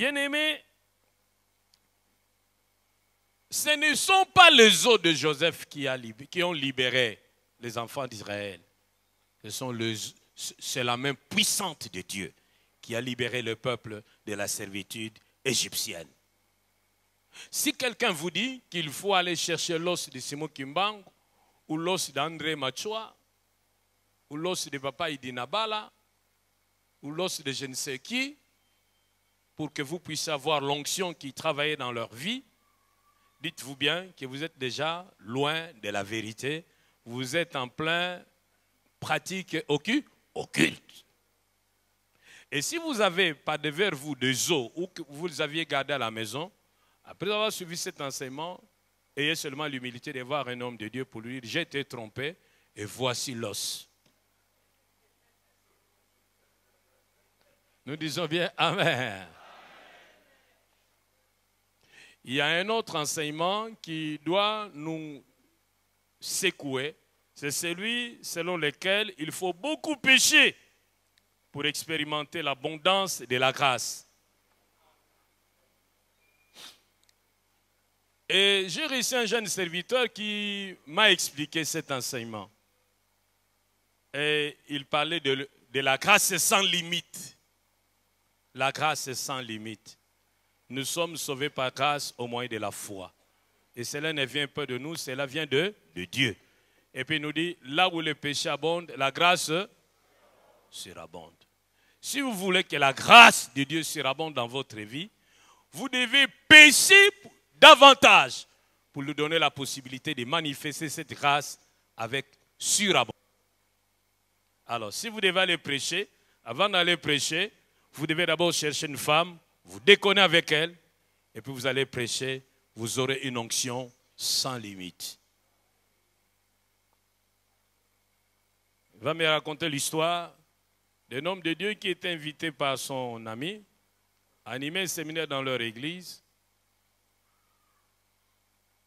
Bien-aimés, ce ne sont pas les os de Joseph qui ont libéré les enfants d'Israël. C'est la main puissante de Dieu qui a libéré le peuple de la servitude égyptienne. Si quelqu'un vous dit qu'il faut aller chercher l'os de Simon Kimbangu, ou l'os d'André Machua, ou l'os de Papa Idinabala, ou l'os de je ne sais qui, pour que vous puissiez avoir l'onction qui travaillait dans leur vie, dites-vous bien que vous êtes déjà loin de la vérité. Vous êtes en plein pratique occulte. Et si vous avez pas devers vous des os ou que vous les aviez gardés à la maison, après avoir suivi cet enseignement, ayez seulement l'humilité de voir un homme de Dieu pour lui dire, j'ai été trompé et voici l'os. Nous disons bien Amen. Il y a un autre enseignement qui doit nous secouer. C'est celui selon lequel il faut beaucoup pécher pour expérimenter l'abondance de la grâce. Et j'ai reçu un jeune serviteur qui m'a expliqué cet enseignement. Et il parlait de la grâce sans limite. La grâce est sans limite. Nous sommes sauvés par grâce au moyen de la foi. Et cela ne vient pas de nous, cela vient de Dieu. Et puis il nous dit, là où le péché abonde, la grâce surabonde. Si vous voulez que la grâce de Dieu surabonde dans votre vie, vous devez pécher davantage pour lui donner la possibilité de manifester cette grâce avec surabondance. Alors, si vous devez aller prêcher, avant d'aller prêcher, vous devez d'abord chercher une femme, vous déconnez avec elle, et puis vous allez prêcher, vous aurez une onction sans limite. Il va me raconter l'histoire d'un homme de Dieu qui était invité par son ami à animer un séminaire dans leur église.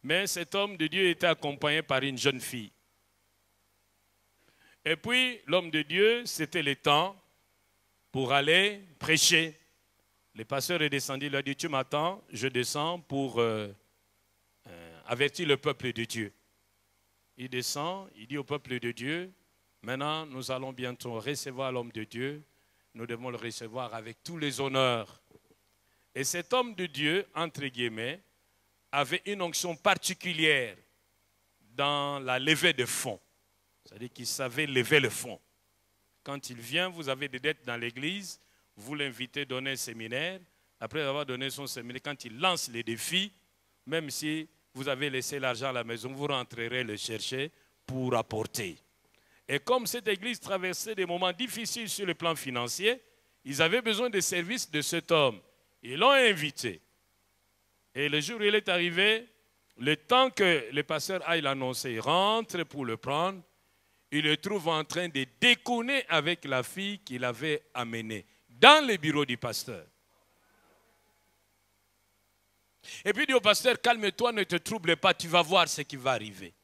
Mais cet homme de Dieu était accompagné par une jeune fille. Et puis, l'homme de Dieu, c'était le temps pour aller prêcher. Le pasteur est descendu, il a dit, tu m'attends, je descends pour avertir le peuple de Dieu. Il descend, il dit au peuple de Dieu, maintenant nous allons bientôt recevoir l'homme de Dieu, nous devons le recevoir avec tous les honneurs. Et cet homme de Dieu, entre guillemets, avait une onction particulière dans la levée de fonds. C'est-à-dire qu'il savait lever le fonds. Quand il vient, vous avez des dettes dans l'église, vous l'invitez à donner un séminaire. Après avoir donné son séminaire, quand il lance les défis, même si vous avez laissé l'argent à la maison, vous rentrerez le chercher pour apporter. Et comme cette église traversait des moments difficiles sur le plan financier, ils avaient besoin des services de cet homme. Ils l'ont invité. Et le jour où il est arrivé, le temps que le pasteur aille l'annoncer, il rentre pour le prendre, il le trouve en train de déconner avec la fille qu'il avait amenée dans le bureau du pasteur. Et puis il dit au pasteur, calme-toi, ne te trouble pas, tu vas voir ce qui va arriver.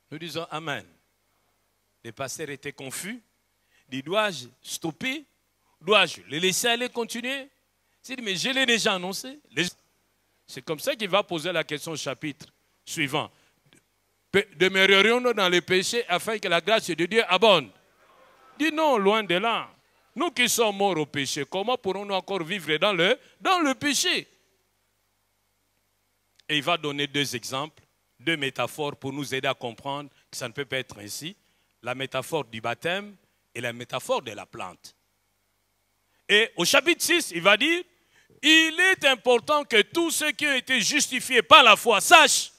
Nous disons Amen. Le pasteur était confus. Il dit, dois-je stopper? Dois-je le laisser aller continuer? Il dit, mais je l'ai déjà annoncé. C'est comme ça qu'il va poser la question au chapitre suivant. Demeurerions-nous dans le péché afin que la grâce de Dieu abonde? Dis non, loin de là. Nous qui sommes morts au péché, comment pourrons-nous encore vivre dans le péché? Et il va donner deux exemples, deux métaphores pour nous aider à comprendre que ça ne peut pas être ainsi. La métaphore du baptême et la métaphore de la plante. Et au chapitre 6, il va dire, il est important que tous ceux qui ont été justifiés par la foi sachent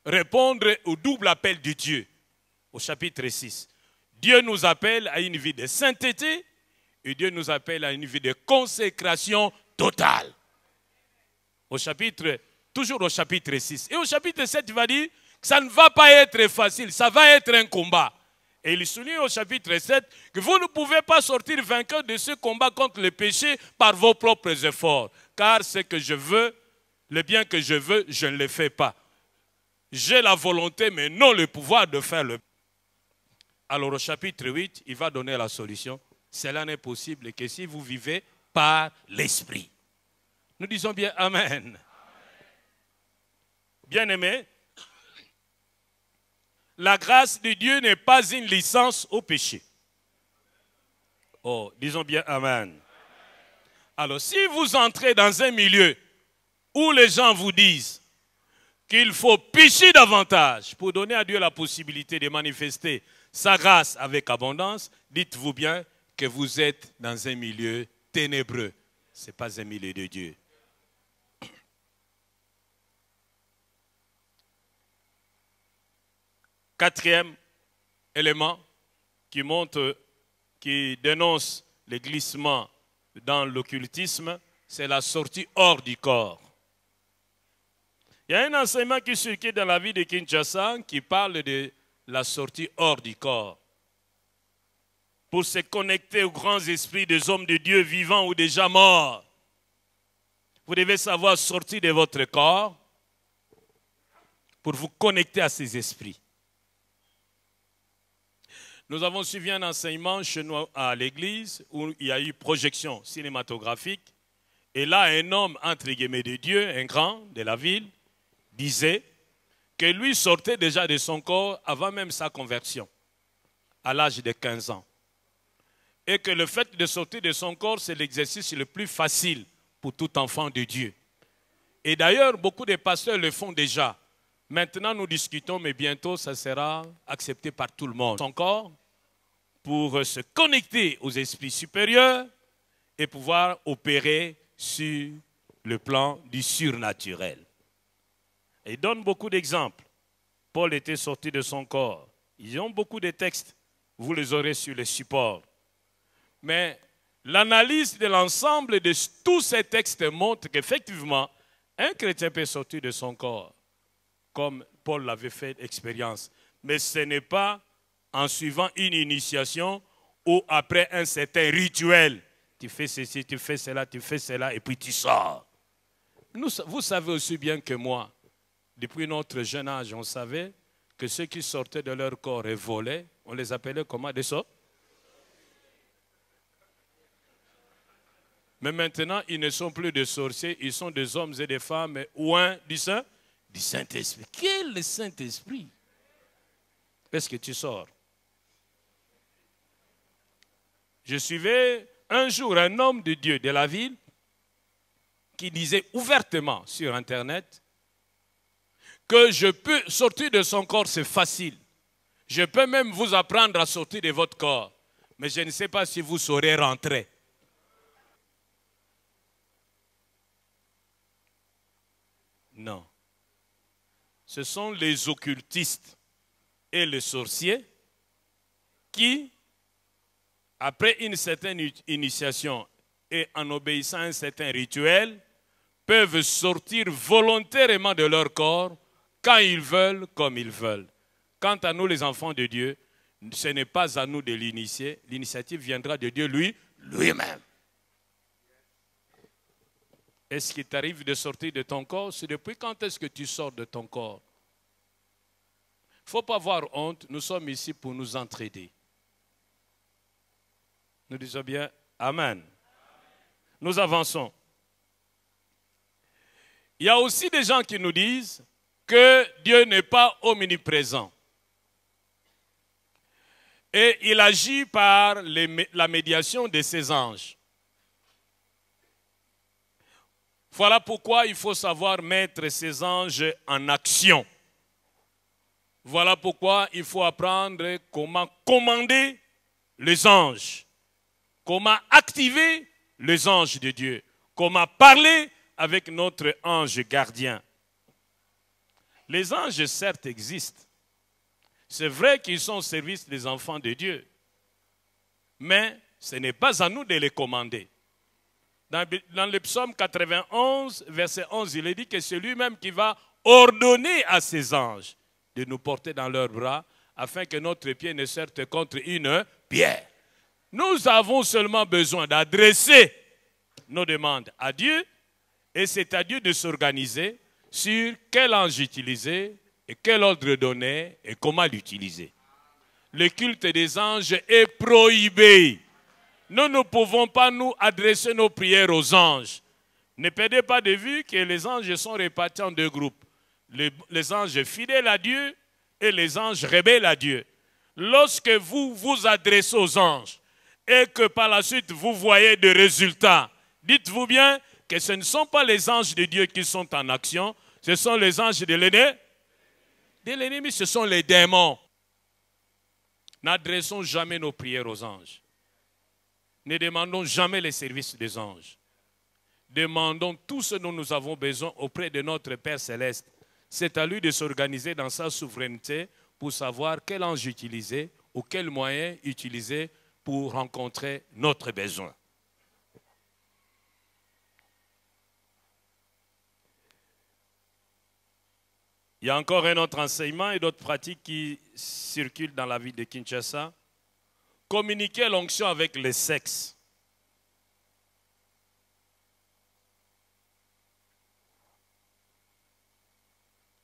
répondre au double appel de Dieu. Au chapitre 6, Dieu nous appelle à une vie de sainteté et Dieu nous appelle à une vie de consécration totale. Toujours au chapitre 6. Et au chapitre 7, il va dire que ça ne va pas être facile, ça va être un combat. Et il souligne au chapitre 7 que vous ne pouvez pas sortir vainqueur de ce combat contre le péché par vos propres efforts. Car ce que je veux, le bien que je veux, je ne le fais pas. J'ai la volonté, mais non le pouvoir de faire le bien. Alors au chapitre 8, il va donner la solution. cela n'est possible que si vous vivez par l'Esprit. Nous disons bien Amen. Bien-aimés, la grâce de Dieu n'est pas une licence au péché. Oh, disons bien Amen. Alors, si vous entrez dans un milieu où les gens vous disent qu'il faut pécher davantage pour donner à Dieu la possibilité de manifester sa grâce avec abondance, dites-vous bien que vous êtes dans un milieu ténébreux. Ce n'est pas un milieu de Dieu. Quatrième élément qui dénonce les glissements dans l'occultisme, c'est la sortie hors du corps. Il y a un enseignement qui circule dans la vie de Kinshasa qui parle de la sortie hors du corps. Pour se connecter aux grands esprits des hommes de Dieu vivants ou déjà morts, vous devez savoir sortir de votre corps pour vous connecter à ces esprits. Nous avons suivi un enseignement chez nous à l'église où il y a eu projection cinématographique. Et là, un homme, entre guillemets, de Dieu, un grand de la ville, disait que lui sortait déjà de son corps avant même sa conversion, à l'âge de 15 ans. Et que le fait de sortir de son corps, c'est l'exercice le plus facile pour tout enfant de Dieu. Et d'ailleurs, beaucoup de pasteurs le font déjà. Maintenant, nous discutons, mais bientôt, ça sera accepté par tout le monde. Son corps, pour se connecter aux esprits supérieurs et pouvoir opérer sur le plan du surnaturel. Et il donne beaucoup d'exemples. Paul était sorti de son corps. Ils ont beaucoup de textes. Vous les aurez sur les supports. Mais l'analyse de l'ensemble de tous ces textes montre qu'effectivement, un chrétien peut sortir de son corps, comme Paul l'avait fait expérience. Mais ce n'est pas en suivant une initiation ou après un certain rituel. Tu fais ceci, tu fais cela, et puis tu sors. Vous savez aussi bien que moi, depuis notre jeune âge, on savait que ceux qui sortaient de leur corps et volaient, on les appelait comment? Des sorts. Mais maintenant, ils ne sont plus des sorciers, ils sont des hommes et des femmes oints du Saint-Esprit. Quel Saint-Esprit? Est-ce que tu sors? Je suivais un jour un homme de Dieu de la ville qui disait ouvertement sur Internet que je peux sortir de son corps, c'est facile. Je peux même vous apprendre à sortir de votre corps. Mais je ne sais pas si vous saurez rentrer. Non. Ce sont les occultistes et les sorciers qui, après une certaine initiation et en obéissant à un certain rituel, peuvent sortir volontairement de leur corps quand ils veulent, comme ils veulent. Quant à nous, les enfants de Dieu, ce n'est pas à nous de l'initier. L'initiative viendra de Dieu lui-même. Est-ce qu'il t'arrive de sortir de ton corps? C'est depuis quand est-ce que tu sors de ton corps? Il ne faut pas avoir honte. Nous sommes ici pour nous entraider. Nous disons bien Amen. Nous avançons. Il y a aussi des gens qui nous disent que Dieu n'est pas omniprésent. Et il agit par la médiation de ses anges. Voilà pourquoi il faut savoir mettre ces anges en action. Voilà pourquoi il faut apprendre comment commander les anges, comment activer les anges de Dieu, comment parler avec notre ange gardien. Les anges, certes, existent. C'est vrai qu'ils sont au service des enfants de Dieu, mais ce n'est pas à nous de les commander. Dans le psaume 91, verset 11, il est dit que c'est lui-même qui va ordonner à ses anges de nous porter dans leurs bras afin que notre pied ne se heurte contre une pierre. Nous avons seulement besoin d'adresser nos demandes à Dieu et c'est à Dieu de s'organiser sur quel ange utiliser et quel ordre donner et comment l'utiliser. Le culte des anges est prohibé nous ne pouvons pas nous adresser nos prières aux anges. Ne perdez pas de vue que les anges sont répartis en deux groupes. Les anges fidèles à Dieu et les anges rebelles à Dieu. Lorsque vous vous adressez aux anges et que par la suite vous voyez des résultats, dites-vous bien que ce ne sont pas les anges de Dieu qui sont en action, ce sont les anges de l'ennemi, ce sont les démons. N'adressons jamais nos prières aux anges. Ne demandons jamais les services des anges. Demandons tout ce dont nous avons besoin auprès de notre Père Céleste. C'est à lui de s'organiser dans sa souveraineté pour savoir quel ange utiliser ou quel moyen utiliser pour rencontrer notre besoin. Il y a encore un autre enseignement et d'autres pratiques qui circulent dans la vie de Kinshasa. Communiquer l'onction avec le sexe.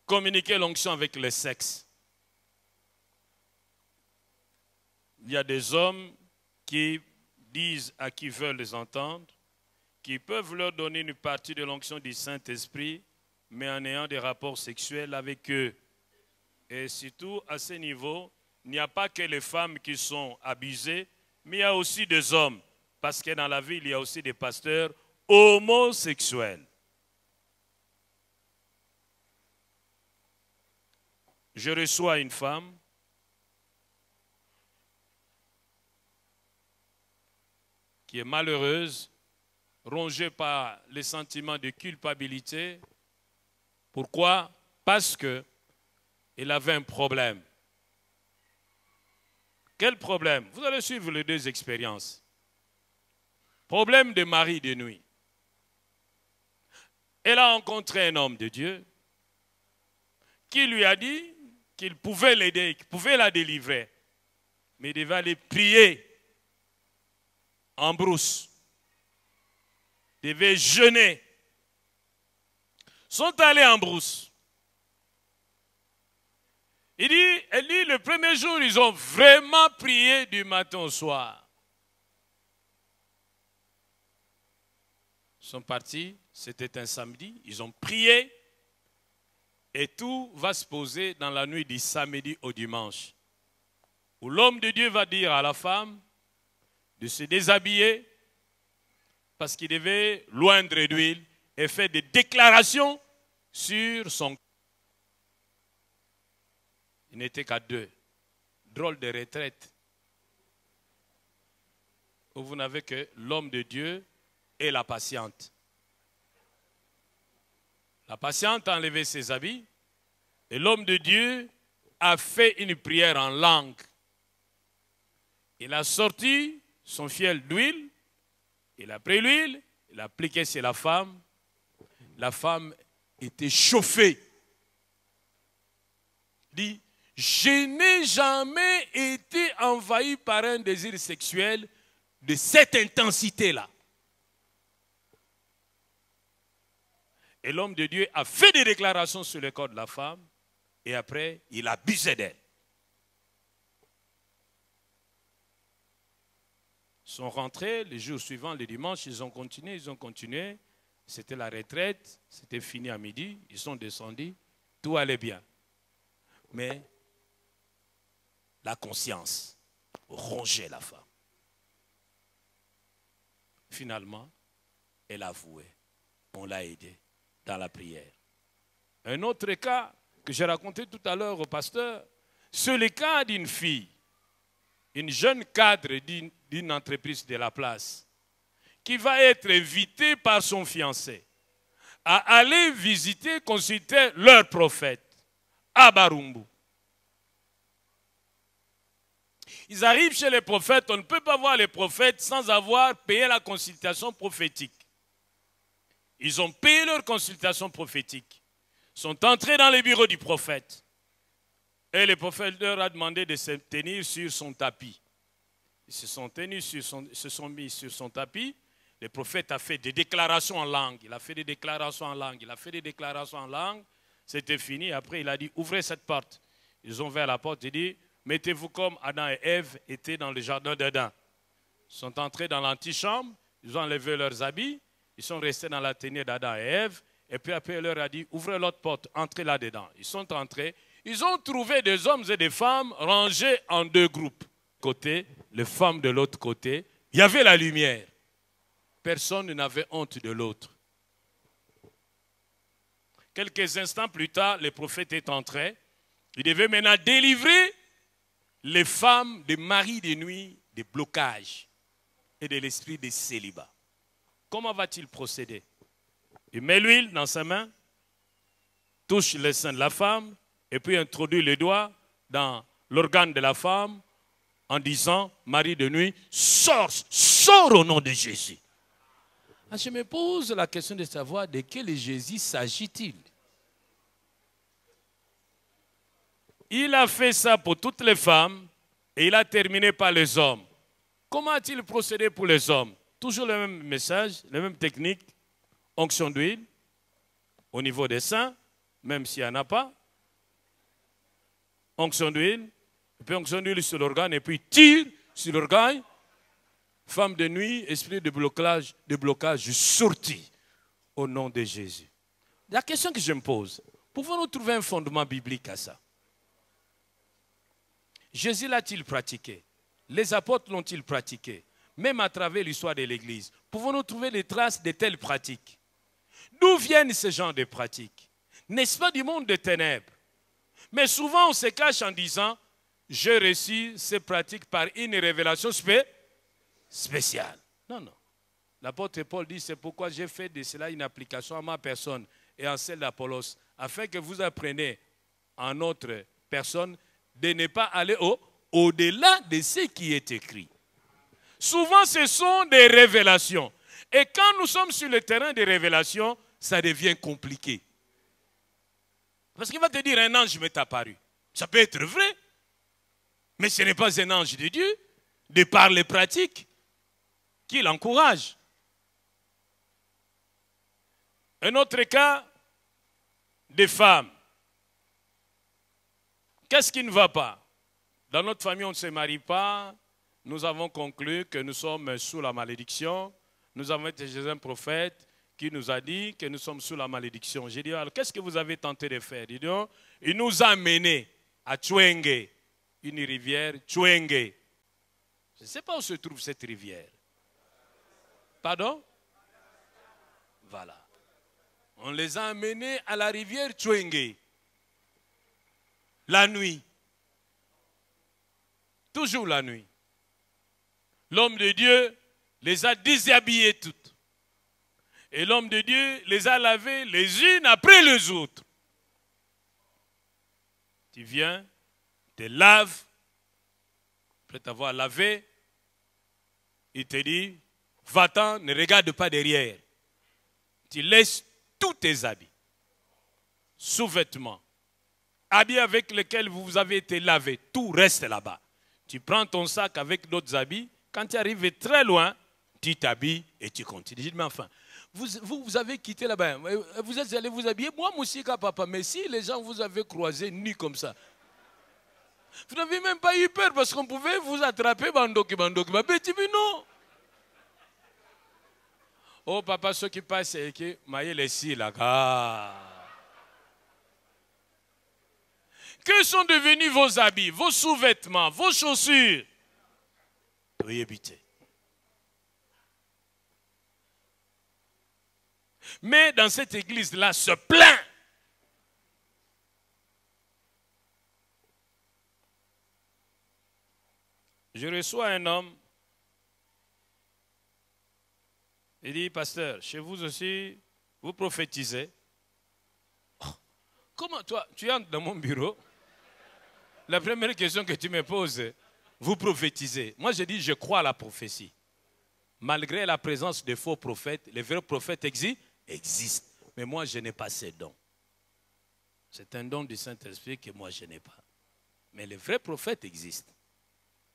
Communiquer l'onction avec le sexe. Il y a des hommes qui disent à qui veulent les entendre qu'ils peuvent leur donner une partie de l'onction du Saint-Esprit, mais en ayant des rapports sexuels avec eux. Et surtout, à ce niveau, il n'y a pas que les femmes qui sont abusées, mais il y a aussi des hommes. Parce que dans la ville, il y a aussi des pasteurs homosexuels. Je reçois une femme qui est malheureuse, rongée par les sentiments de culpabilité. Pourquoi? Parce qu'elle avait un problème. Quel problème? Vous allez suivre les deux expériences. Problème de mari de nuit. Elle a rencontré un homme de Dieu qui lui a dit qu'il pouvait l'aider, qu'il pouvait la délivrer. Mais il devait aller prier en brousse. Il devait jeûner. Sont allés en brousse. Elle dit, le premier jour, ils ont vraiment prié du matin au soir. Ils sont partis, c'était un samedi, ils ont prié et tout va se poser dans la nuit du samedi au dimanche. Où l'homme de Dieu va dire à la femme de se déshabiller parce qu'il devait loindre d'huile et faire des déclarations sur son corps. Il n'était qu'à deux. Drôle de retraite. Où vous n'avez que l'homme de Dieu et la patiente. La patiente a enlevé ses habits et l'homme de Dieu a fait une prière en langue. Il a sorti son fiel d'huile, il a pris l'huile, il a appliqué sur la femme. La femme était chauffée. Il dit, je n'ai jamais été envahi par un désir sexuel de cette intensité-là. Et l'homme de Dieu a fait des déclarations sur le corps de la femme et après, il abusait d'elle. Ils sont rentrés, les jours suivants, le dimanche, ils ont continué. C'était la retraite, c'était fini à midi, ils sont descendus, tout allait bien. Mais la conscience rongeait la femme. Finalement, elle avouait, on l'a aidée dans la prière. Un autre cas que j'ai raconté tout à l'heure au pasteur, c'est le cas d'une fille, une jeune cadre d'une entreprise de la place, qui va être invitée par son fiancé à aller visiter, consulter leur prophète, à Barumbu. Ils arrivent chez les prophètes, on ne peut pas voir les prophètes sans avoir payé la consultation prophétique. Ils ont payé leur consultation prophétique. Ils sont entrés dans les bureaux du prophète. Et le prophète leur a demandé de se tenir sur son tapis. Ils se sont mis sur son tapis. Le prophète a fait des déclarations en langue. Il a fait des déclarations en langue. Il a fait des déclarations en langue. C'était fini. Après, il a dit, ouvrez cette porte. Ils ont ouvert la porte. Il dit, mettez-vous comme Adam et Ève étaient dans le jardin d'Éden. sont entrés dans l'antichambre, ils ont enlevé leurs habits, ils sont restés dans la tenue d'Adam et Ève, et puis après il leur a dit, ouvrez l'autre porte, entrez là-dedans. Ils sont entrés, ils ont trouvé des hommes et des femmes rangés en deux groupes. Côté, les femmes de l'autre côté, il y avait la lumière. Personne n'avait honte de l'autre. Quelques instants plus tard, le prophète est entré. Il devait maintenant délivrer les femmes des maris de nuit des blocages et de l'esprit de célibat. Comment va-t-il procéder? Il met l'huile dans sa main, touche le sein de la femme et puis introduit le doigt dans l'organe de la femme en disant, Marie de nuit, sors, sors au nom de Jésus. Je me pose la question de savoir de quel Jésus s'agit-il. Il a fait ça pour toutes les femmes et il a terminé par les hommes. Comment a-t-il procédé pour les hommes? Toujours le même message, la même technique, onction d'huile au niveau des seins, même s'il n'y en a pas. Onction d'huile, et puis onction d'huile sur l'organe, et puis tire sur l'organe. Femme de nuit, esprit de blocage sorti au nom de Jésus. La question que je me pose, pouvons-nous trouver un fondement biblique à ça? Jésus l'a-t-il pratiqué? Les apôtres l'ont-ils pratiqué? Même à travers l'histoire de l'Église, pouvons-nous trouver des traces de telles pratiques? D'où viennent ces genres de pratiques? N'est-ce pas du monde des ténèbres? Mais souvent on se cache en disant, j'ai reçu ces pratiques par une révélation spéciale. Non, non. L'apôtre Paul dit, c'est pourquoi j'ai fait de cela une application à ma personne et en celle d'Apollos, afin que vous appreniez en notre personne de ne pas aller au-delà de ce qui est écrit. Souvent, ce sont des révélations. Et quand nous sommes sur le terrain des révélations, ça devient compliqué. Parce qu'il va te dire, un ange m'est apparu. Ça peut être vrai, mais ce n'est pas un ange de Dieu, de par les pratiques qu'il encourage. Un autre cas, des femmes. Qu'est-ce qui ne va pas? Dans notre famille, on ne se marie pas. Nous avons conclu que nous sommes sous la malédiction. Nous avons été chez un prophète qui nous a dit que nous sommes sous la malédiction. J'ai dit, alors qu'est-ce que vous avez tenté de faire? Il nous a menés à Chwenge, une rivière, Chwenge. Je ne sais pas où se trouve cette rivière. Pardon? Voilà. On les a amenés à la rivière Chwenge. La nuit. Toujours la nuit. L'homme de Dieu les a déshabillées toutes. Et l'homme de Dieu les a lavées les unes après les autres. Tu viens, te laves, après t'avoir lavé, il te dit, va-t'en, ne regarde pas derrière. Tu laisses tous tes habits, sous-vêtements, habits avec lesquels vous avez été lavé, tout reste là-bas. Tu prends ton sac avec d'autres habits, quand tu arrives très loin, tu t'habilles et tu continues. Je dis, mais enfin, vous avez quitté là-bas, vous êtes allé vous habiller, moi, Moussika, papa, mais si les gens vous avaient croisé nus comme ça, vous n'avez même pas eu peur parce qu'on pouvait vous attraper, bandoki, mais petit, mais non. Oh, papa, ceux qui passent, c'est que maillez les cils là. Que sont devenus vos habits, vos sous-vêtements, vos chaussures? Oui, habiter. Mais dans cette église-là, se plaint. Je reçois un homme. Il dit, pasteur, chez vous aussi, vous prophétisez. Oh, comment toi, tu entres dans mon bureau? La première question que tu me poses, vous prophétisez. Moi, je dis, je crois à la prophétie. Malgré la présence de faux prophètes, les vrais prophètes existent. Mais moi, je n'ai pas ces dons. C'est un don du Saint-Esprit que moi, je n'ai pas. Mais les vrais prophètes existent.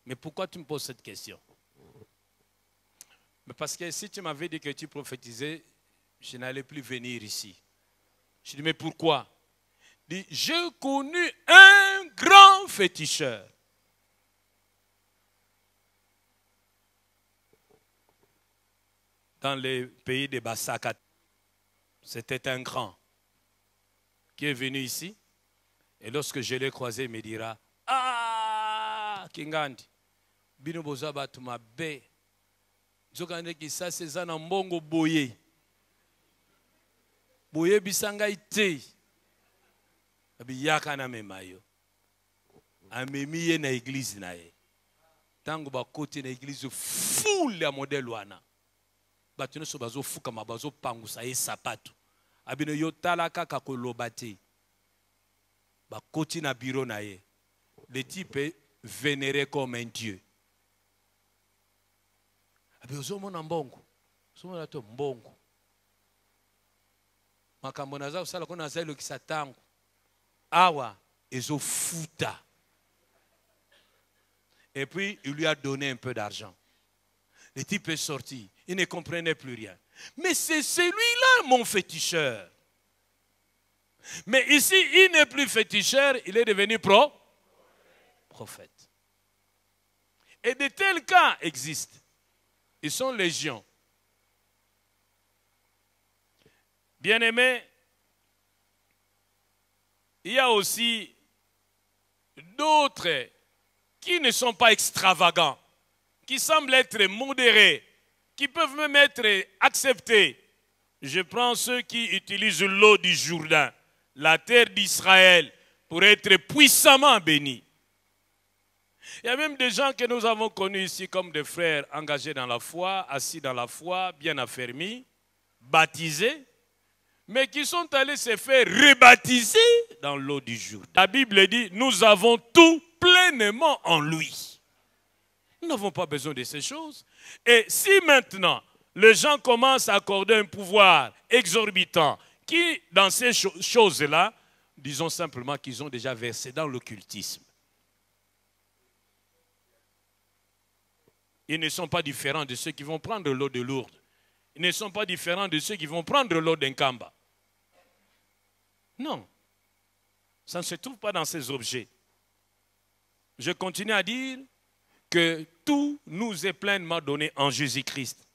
Mais pourquoi tu me poses cette question? Mais parce que si tu m'avais dit que tu prophétisais, je n'allais plus venir ici. Je dis, mais pourquoi? Il dit, j'ai connu un grand féticheur. dans les pays de Basaka. C'était un grand qui est venu ici. Et lorsque je l'ai croisé, il me dira, ah, Kingandi, bino boza batu mabe. Zokande ki sa seza na mbongo boye. Boye bisanga ite. Abi yaka na memayo. Amemi ye na église na ye. Tango ba kote na église full ya modèle wana. Batu no so bazo fuka mabazo pangusa ye sapatu. Abino yo talaka kakoloba te. Ba koti na bureau na ye. Le type est vénéré comme un dieu. Abi ozomona mbongo. Ozomona to mbongo. Makambo naza usala kona zailo kisatango. Awa ezo futa. Et puis, il lui a donné un peu d'argent. Le type est sorti. Il ne comprenait plus rien. Mais c'est celui-là, mon féticheur. Mais ici, il n'est plus féticheur, il est devenu prophète. Et de tels cas existent. Ils sont légion. Bien-aimés, il y a aussi d'autres qui ne sont pas extravagants, qui semblent être modérés, qui peuvent même être acceptés. Je prends ceux qui utilisent l'eau du Jourdain, la terre d'Israël, pour être puissamment bénis. Il y a même des gens que nous avons connus ici comme des frères engagés dans la foi, assis dans la foi, bien affermis, baptisés, mais qui sont allés se faire rebaptiser dans l'eau du Jourdain. La Bible dit, nous avons tout pleinement en lui. Nous n'avons pas besoin de ces choses. Et si maintenant, les gens commencent à accorder un pouvoir exorbitant, qui, dans ces choses-là, disons simplement qu'ils ont déjà versé dans l'occultisme. Ils ne sont pas différents de ceux qui vont prendre l'eau de Lourdes. Ils ne sont pas différents de ceux qui vont prendre l'eau d'Enkamba. Non. Ça ne se trouve pas dans ces objets. Je continue à dire que tout nous est pleinement donné en Jésus-Christ.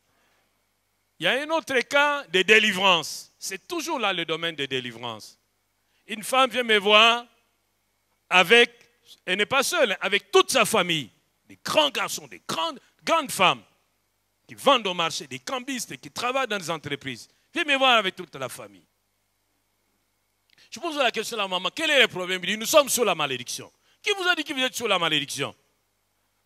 Il y a un autre cas de délivrance. C'est toujours là le domaine de délivrance. Une femme vient me voir avec, elle n'est pas seule, avec toute sa famille. Des grands garçons, des grandes femmes qui vendent au marché, des cambistes qui travaillent dans des entreprises. Viens me voir avec toute la famille. Je pose la question à la maman, quel est le problème? Il dit, nous sommes sous la malédiction. Qui vous a dit que vous êtes sous la malédiction?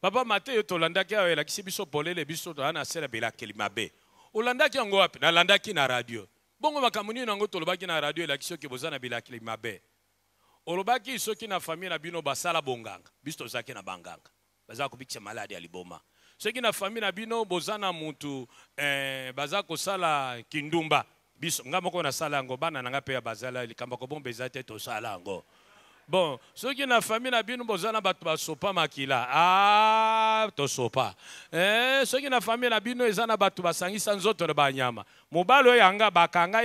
Papa Mathieu Tolanda qui a la kibiso polé les biso ana sera bela kelimabe. Olanda qui ngo api na landa ki na radio. Bongo makamuni nango tolobaki na radio la kisio ki bozana bela kelimabe. Olobaki soki na famille na bino basala bonganga. Biso zaki na banganga. Baza ko bikisa maladi ya liboma. Soki na famille na bino bozana mutu baza ko sala kindumba. Biso ngamoko na sala ngo bana nanga pe ya bazala likamba ko bombe zate to sala ngo. Bon, ceux qui na famille na bino bozana batu basopa makila. Ah, to sopa. Ceux qui na famille na bino ezana batu basangisa nzoto na banyama. Mobalo yanga bakanga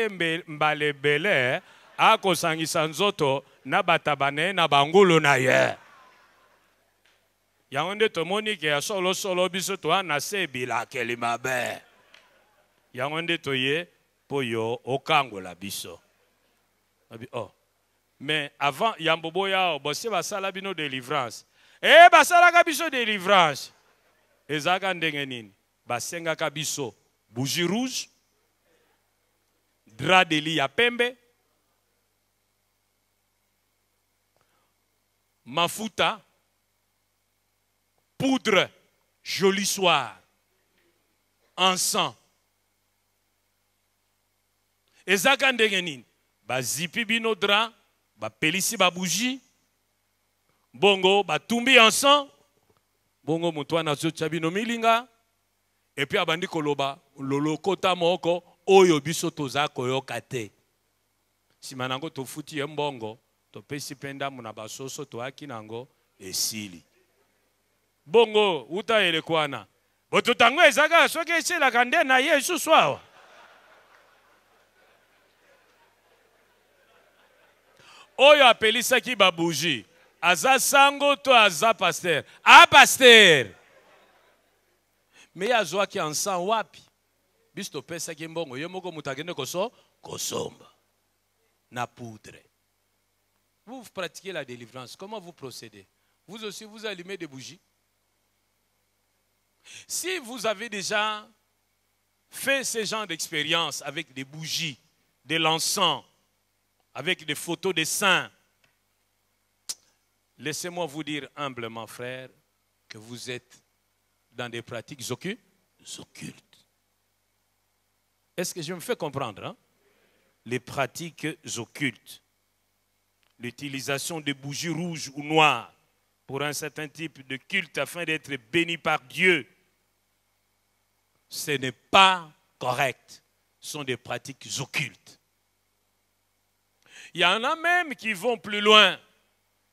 mbale bele ako sangisa nzoto na batabane na bangulu na ye. Yangonde to monike ya solo biso to ana sebila kelimabe. Yangonde to ye poyo okangola biso. Oh. Mais avant, Yambobo Yao, bosse basala bino délivrance. Basala kabiso délivrance. Ezaka ndengenin. Basenga kabiso. Bougie rouge. Drap de lit ya pembe. Mafuta. Poudre. Joli soir. Encens. Ezaka ndengenin. Bazipi bino drap. Ba pelisi ba bougie, bongo ba tumbi ensemble, bongo mutwana zocha bino milinga, et puis abandi koloba lolo kota moko oyo biso toza koyoka te. Simanango to futi mbongo, to pesi penda muna basoso to akinango esili. Bongo uta ele kwana. Boto tango ezaka soki esela kande na Yesu swawa. Oyo apelisaki ba bougie. Aza sango to aza pasteur. Ah pasteur. Mais azwa ki ensemble wapi. bisto pesa kimbongo yemoko mutagene koso kosomba na poudre. Vous pratiquez la délivrance, comment vous procédez? Vous aussi vous allumez des bougies. Si vous avez déjà fait ce genre d'expérience avec des bougies, de l'encens, avec des photos des saints, laissez-moi vous dire humblement, frère, que vous êtes dans des pratiques occultes. Est-ce que je me fais comprendre, hein? Les pratiques occultes. L'utilisation de bougies rouges ou noires pour un certain type de culte afin d'être béni par Dieu. Ce n'est pas correct. Ce sont des pratiques occultes. Il y en a même qui vont plus loin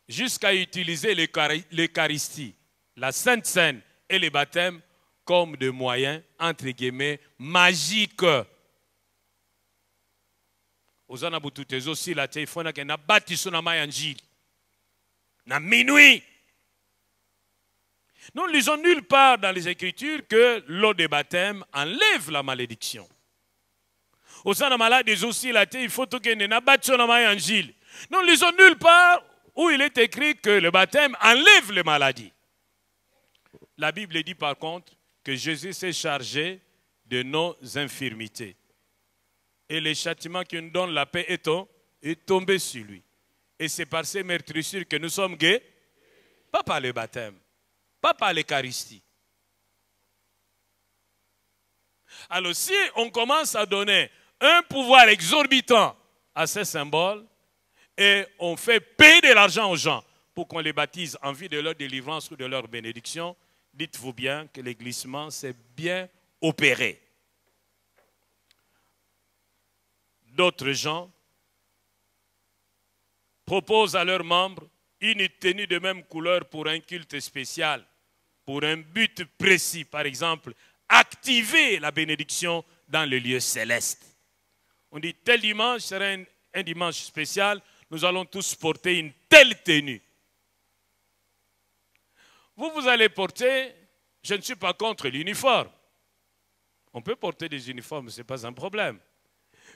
jusqu'à utiliser l'Eucharistie, la Sainte Seine et les baptêmes comme des moyens, entre guillemets, magiques. Ozana bututezo si la téléphone que na baptisé na mayanjili. Na minuit. Nous ne lisons nulle part dans les Écritures que l'eau de baptême enlève la malédiction. Ozana malade aussi la téléphone que na baptisé na mayanjili. Nous ne lisons nulle part où il est écrit que le baptême enlève les maladies. La Bible dit par contre que Jésus s'est chargé de nos infirmités. Et le châtiment qui nous donne la paix est tombé sur lui. Et c'est par ces meurtrissures que nous sommes guéris. Pas par le baptême, pas par l'Eucharistie. Alors si on commence à donner un pouvoir exorbitant à ces symboles et on fait payer de l'argent aux gens pour qu'on les baptise en vue de leur délivrance ou de leur bénédiction, dites-vous bien que le glissement s'est bien opéré. D'autres gens proposent à leurs membres une tenue de même couleur pour un culte spécial, pour un but précis. Par exemple, activer la bénédiction dans le lieu céleste. On dit tel dimanche sera un dimanche spécial, nous allons tous porter une telle tenue. Vous allez porter, je ne suis pas contre l'uniforme. On peut porter des uniformes, ce n'est pas un problème.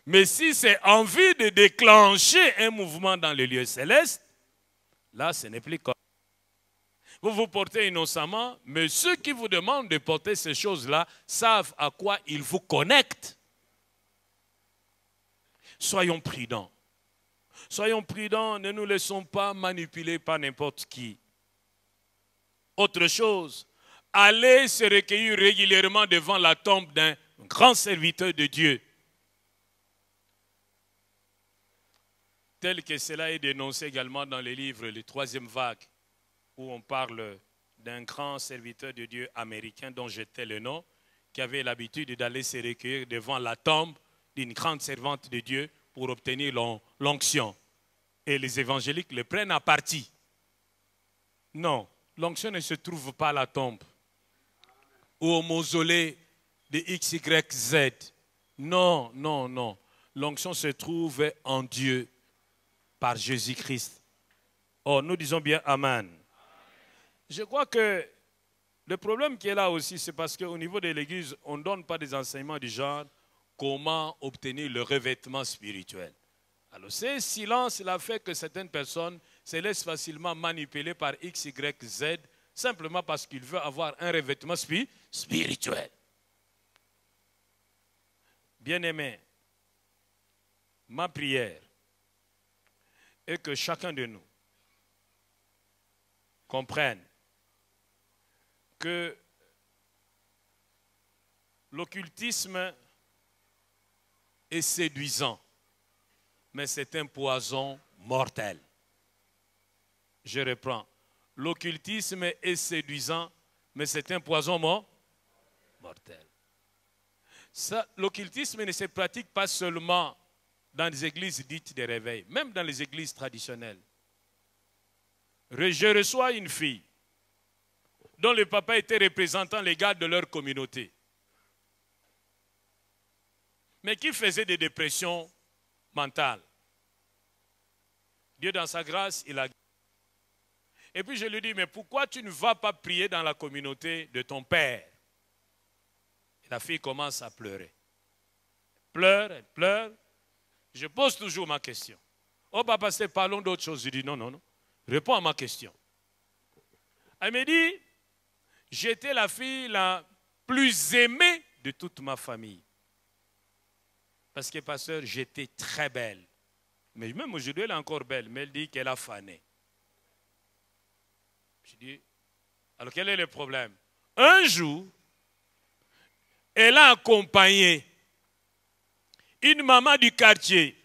Mais si c'est en vue de déclencher un mouvement dans le lieu céleste, là, ce n'est plus comme. Vous vous portez innocemment, mais ceux qui vous demandent de porter ces choses-là savent à quoi ils vous connectent. Soyons prudents. Soyons prudents, ne nous laissons pas manipuler par n'importe qui. Autre chose, allez se recueillir régulièrement devant la tombe d'un grand serviteur de Dieu. Tel que cela est dénoncé également dans les livres Les Troisième Vague, où on parle d'un grand serviteur de Dieu américain dont j'étais le nom, qui avait l'habitude d'aller se recueillir devant la tombe d'une grande servante de Dieu pour obtenir l'onction. Et les évangéliques le prennent à partie. Non, l'onction ne se trouve pas à la tombe ou au mausolée de XYZ. Non, non, non. L'onction se trouve en Dieu. Par Jésus-Christ. Oh, nous disons bien Amen. Je crois que le problème qui est là aussi, c'est parce qu'au niveau de l'Église, on ne donne pas des enseignements du genre comment obtenir le revêtement spirituel. Alors, ce silence-là fait que certaines personnes se laissent facilement manipuler par X, Y, Z, simplement parce qu'ils veulent avoir un revêtement spirituel. Bien-aimés, ma prière, et que chacun de nous comprenne que l'occultisme est séduisant, mais c'est un poison mortel. Je reprends. L'occultisme est séduisant, mais c'est un poison mortel. L'occultisme ne se pratique pas seulement dans les églises dites de réveil, même dans les églises traditionnelles. Je reçois une fille dont le papa était représentant légal de leur communauté, mais qui faisait des dépressions mentales. Dieu dans sa grâce, il a... Et puis je lui dis, mais pourquoi tu ne vas pas prier dans la communauté de ton père? Et la fille commence à pleurer. pleure, elle pleure. Je pose toujours ma question. Oh, papa, pasteur, parlons d'autre chose. Je dis non, non, non. Réponds à ma question. Elle me dit, j'étais la fille la plus aimée de toute ma famille. Parce que, pasteur, j'étais très belle. Mais même aujourd'hui, elle est encore belle, mais elle dit qu'elle a fané. Je dis, alors quel est le problème? Un jour, elle a accompagné une maman du quartier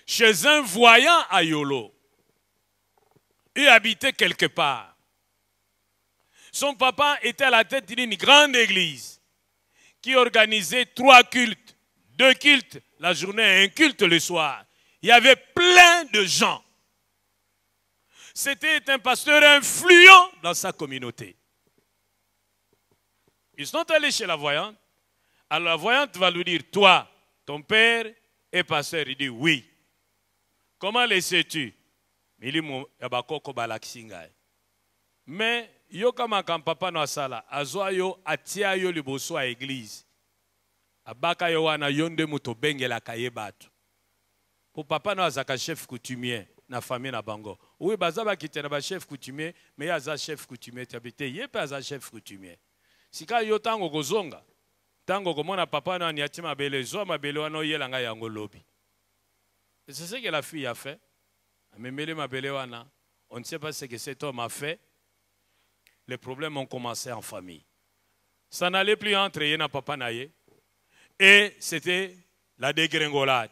chez un voyant à Yolo. Il habitait quelque part. Son papa était à la tête d'une grande église qui organisait 3 cultes, 2 cultes la journée et 1 culte le soir. Il y avait plein de gens. C'était un pasteur influent dans sa communauté. Ils sont allés chez la voyante. Alors la voyante va lui dire, toi, ton père est pasteur. Il dit, oui. Comment le sais-tu? Il dit, mais yo kama kan papa no asala, azwa yo atia yo liboso à église. Abaka yo wana yonde muto bengela kaye batu. Pour papa no azaka chef coutumier na famille na bango. Oui, bazaba kitena ba chef coutumier, mais aza chef coutumier tabité, yepe aza chef coutumier. Sika yo tango kozonga, tango komona papa no aniati mabele, zo mabele wana yelanga yango lobi. Et c'est ce que la fille a fait. Memele mabele wana, on ne sait pas ce que cet homme a fait. Les problèmes ont commencé en famille. Ça n'allait plus entre Yena Papa Naye. Et c'était la dégringolade.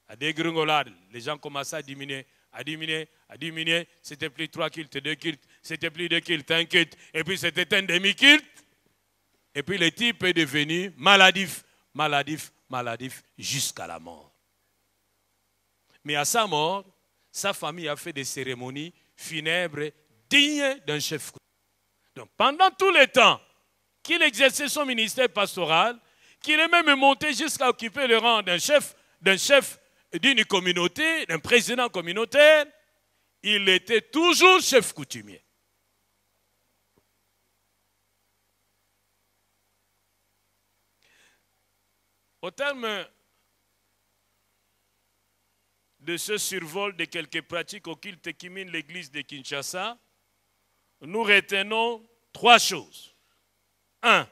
La dégringolade, les gens commençaient à diminuer, à diminuer, à diminuer. C'était plus 3 cultes, 2 cultes, c'était plus 2 cultes, 1 culte. Et puis c'était un demi-culte. Et puis le type est devenu maladif, maladif, maladif, jusqu'à la mort. Mais à sa mort, sa famille a fait des cérémonies funèbres dignes d'un chef. Donc, pendant tout le temps qu'il exerçait son ministère pastoral, qu'il est même monté jusqu'à occuper le rang d'un chef d'une communauté, d'un président communautaire, il était toujours chef coutumier. Au terme de ce survol de quelques pratiques occultes qui minent l'église de Kinshasa, nous retenons 3 choses. 1.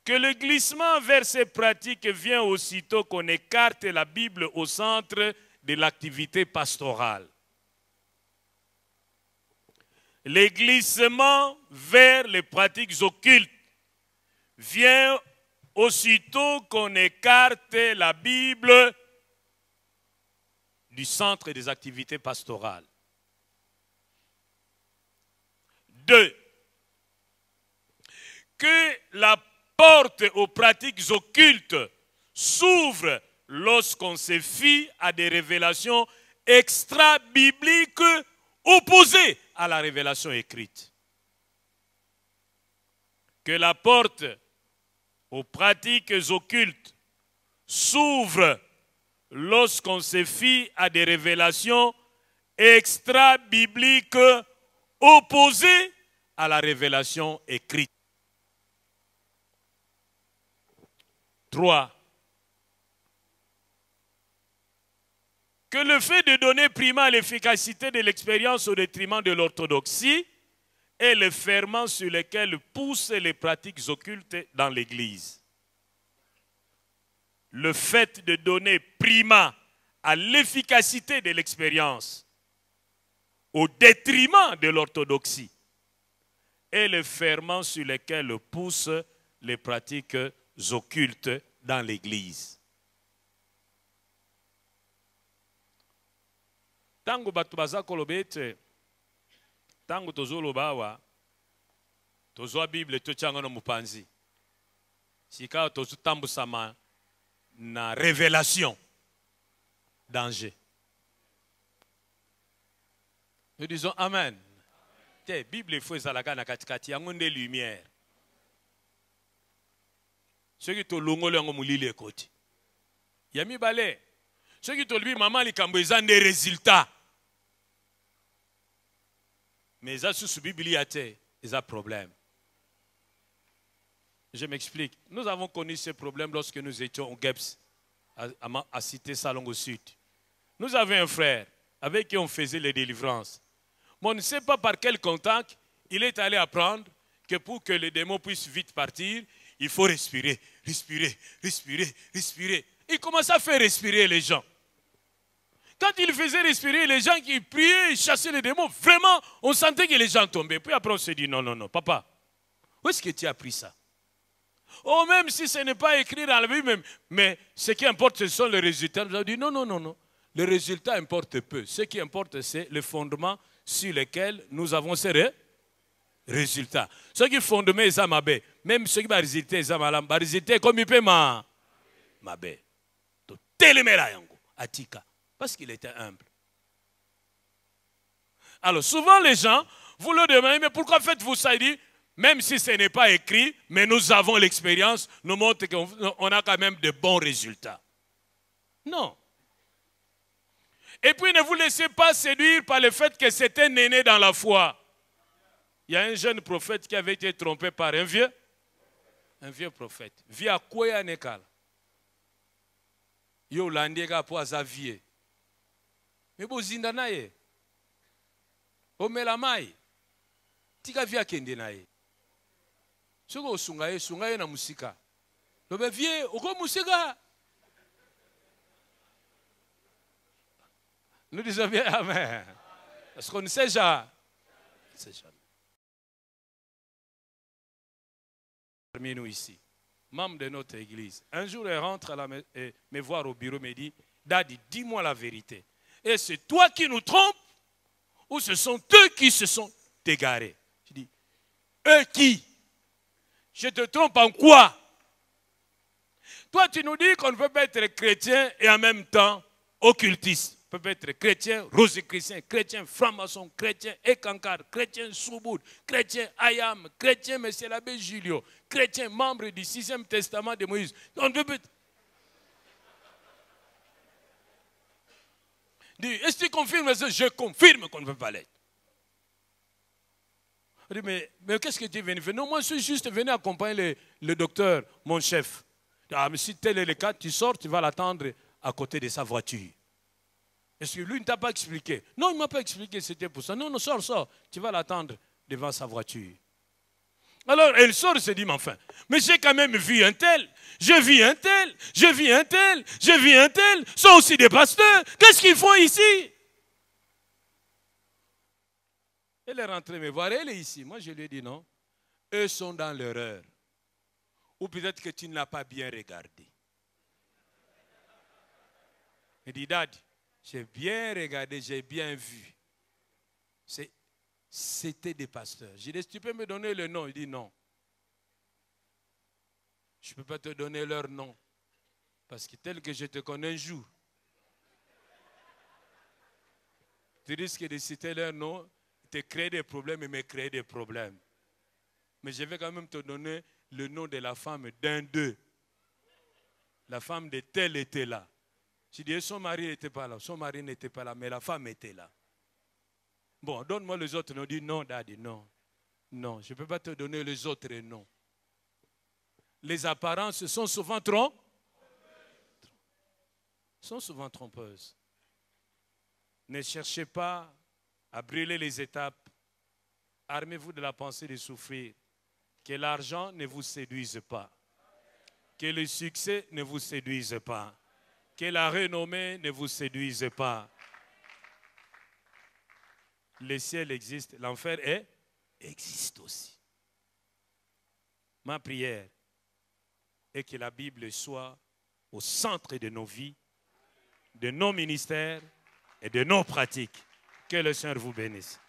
Que le glissement vers ces pratiques vient aussitôt qu'on écarte la Bible au centre de l'activité pastorale. Le glissement vers les pratiques occultes vient aussitôt qu'on écarte la Bible du centre des activités pastorales. 2. Que la porte aux pratiques occultes s'ouvre lorsqu'on se fie à des révélations extra-bibliques opposées à la révélation écrite. Que la porte aux pratiques occultes s'ouvre lorsqu'on se fie à des révélations extra-bibliques opposées à la révélation écrite. 3. Que le fait de donner primat à l'efficacité de l'expérience au détriment de l'orthodoxie est le ferment sur lequel poussent les pratiques occultes dans l'Église. Le fait de donner primat à l'efficacité de l'expérience au détriment de l'orthodoxie est le ferment sur lequel poussent les pratiques occultes dans l'Église. Tango batu baza kolobete, tango tozoloba awa, tozwa Bible totianga na mupanzi. Sika tozutambusama na révélation, danger. Nous disons Amen. La Bible faut ezalaka na katikati yango nde lumière. Ceux qui te longolent en moulili ekoti. Yami balé. Ceux qui te lui maman likambo eza des résultats. Mais ça sous Bible y a un problème. Je m'explique. Nous avons connu ce problème lorsque nous étions au GEPS à Cité Salon au sud. Nous avions un frère avec qui on faisait les délivrances. Mais on ne sait pas par quel contact il est allé apprendre que pour que les démons puissent vite partir, il faut respirer, respirer, respirer, respirer. Il commençait à faire respirer les gens. Quand il faisait respirer les gens qui priaient et chassaient les démons, vraiment, on sentait que les gens tombaient. Puis après, on se dit, non, non, non, papa, où est-ce que tu as appris ça? Oh, même si ce n'est pas écrit dans la Bible, mais ce qui importe, ce sont les résultats. Nous avons dit, non, non, non, non. Les résultats importent peu. Ce qui importe, c'est le fondement sur lequel nous avons ces résultats. Ceux qui fondent les amabé, même ceux qui vont résulter les amalam, vont résulter comme il peut mabé. Téléméra yango, atika. Parce qu'il était humble. Alors, souvent les gens, vous le demandez, mais pourquoi faites-vous ça? Il dit, même si ce n'est pas écrit, mais nous avons l'expérience, nous montre qu'on a quand même de bons résultats. Non. Et puis, ne vous laissez pas séduire par le fait que c'est un aîné dans la foi. Il y a un jeune prophète qui avait été trompé par un vieux prophète. Via quoi nekal? Yo landiga po azavie. Mais bo zinda ye. O melamai. Tika via kende na ye. Soko sunga ye na musika. Lobe vie, oko musika. Nous disons bien amen. Parce qu'on ne sait jamais. Parmi nous ici, membre de notre église, un jour il rentre me voir au bureau, me dit, Daddy, dis-moi la vérité. Et c'est toi qui nous trompes ou ce sont eux qui se sont égarés? Je dis, eux qui? Je te trompe en quoi? Toi, tu nous dis qu'on ne peut pas être chrétien et en même temps occultiste. On peut être chrétien, rosicrucien, chrétien, franc-maçon, chrétien, écancard, chrétien, souboud, chrétien, ayam, chrétien, monsieur l'abbé Julio, chrétien, membre du 6e testament de Moïse. On ne peut... Est-ce que tu confirmes ça? Je confirme qu'on ne peut pas l'être. On dit, mais qu'est-ce que tu es venu faire? Non, moi je suis juste venu accompagner le docteur, mon chef. Ah, mais si tel est le cas, tu sors, tu vas l'attendre à côté de sa voiture. Est-ce que lui ne t'a pas expliqué? Non, il ne m'a pas expliqué, c'était pour ça. Non, non, sors, tu vas l'attendre devant sa voiture. Alors, elle sort et se dit, mais enfin, mais j'ai quand même vu un tel, je vis un tel, je vis un tel, je vis un tel, sont aussi des pasteurs. Qu'est-ce qu'ils font ici? Elle est rentrée me voir, elle est ici. Moi, je lui ai dit non. Eux sont dans l'erreur. Ou peut-être que tu ne l'as pas bien regardé. Elle dit, Dad, j'ai bien regardé, j'ai bien vu. C'était des pasteurs. J'ai dit, tu peux me donner le nom? Il dit non. Je ne peux pas te donner leur nom. Parce que tel que je te connais un jour, tu risques de citer leur nom, te créer des problèmes et me créer des problèmes. Mais je vais quand même te donner le nom de la femme d'un d'eux. La femme de tel était là. Je dis, son mari n'était pas là. Son mari n'était pas là, mais la femme était là. Bon, donne-moi les autres noms. Il dit, non, Daddy, non. Non, je ne peux pas te donner les autres noms. Les apparences sont souvent trompeuses. Ne cherchez pas à brûler les étapes. Armez-vous de la pensée de souffrir. Que l'argent ne vous séduise pas. Que le succès ne vous séduise pas. Que la renommée ne vous séduise pas. Le ciel existe, l'enfer existe aussi. Ma prière est que la Bible soit au centre de nos vies, de nos ministères et de nos pratiques. Que le Seigneur vous bénisse.